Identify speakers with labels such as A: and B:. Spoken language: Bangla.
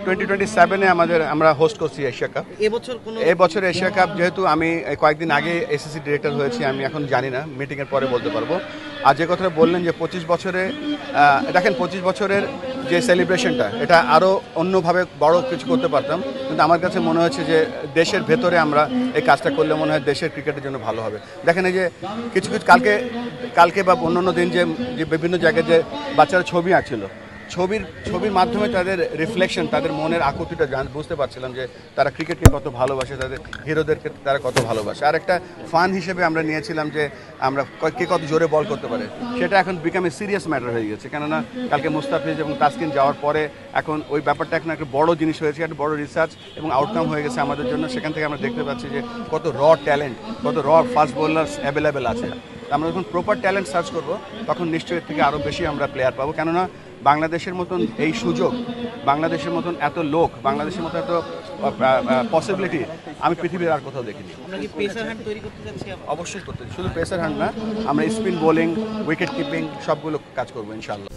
A: 2027-এ আমরা হোস্ট করছি এশিয়া কাপ। এবছর এশিয়া কাপ যেহেতু আমি কয়েকদিন আগে এসএসসি ডিরেক্টর হয়েছি, আমি এখন জানি না, মিটিংয়ের পরে বলতে পারবো। আর যে কথাটা বললেন যে 25 বছরে দেখেন 25 বছরের যে সেলিব্রেশনটা, এটা আরও অন্যভাবে বড় কিছু করতে পারতাম, কিন্তু আমার কাছে মনে হচ্ছে যে দেশের ভেতরে আমরা এই কাজটা করলে মনে হয় দেশের ক্রিকেটের জন্য ভালো হবে। দেখেন এই যে কিছু কালকে বা অন্যান্য দিন যে বিভিন্ন জায়গায় যে বাচ্চারা ছবি আঁকছিল, ছবির মাধ্যমে তাদের রিফ্লেকশন, তাদের মনের আকুতিটা বুঝতে পারছিলাম যে তারা ক্রিকেটকে কত ভালোবাসে, তাদের হিরোদেরকে তারা কত ভালোবাসে। আর একটা ফান হিসেবে আমরা নিয়েছিলাম যে আমরা কে কত জোরে বল করতে পারে, সেটা এখন বিকাম এ সিরিয়াস ম্যাটার হয়ে গেছে। কেননা কালকে মুস্তাফিজ এবং তাসকিন যাওয়ার পরে এখন ওই ব্যাপারটা এখন একটা বড় জিনিস হয়েছে, একটা বড় রিসার্চ এবং আউটকাম হয়ে গেছে আমাদের জন্য। সেখান থেকে আমরা দেখতে পাচ্ছি যে কত ট্যালেন্ট, কত ফাস্ট বোলার্স অ্যাভেলেবেল আছে। আমরা যখন প্রপার ট্যালেন্ট সার্চ করবো তখন নিশ্চয়ই এর থেকে আরও বেশি আমরা প্লেয়ার পাবো। কেননা বাংলাদেশের মতন এই সুযোগ, বাংলাদেশের মতন এত লোক, বাংলাদেশের মতো এত পসিবিলিটি আমি পৃথিবীর আর কোথাও দেখিনি। অবশ্যই করতে, শুধু পেসার হ্যান্ড না, আমরা স্পিন বোলিং, উইকেট কিপিং সবগুলো কাজ করবো ইনশাআল্লাহ।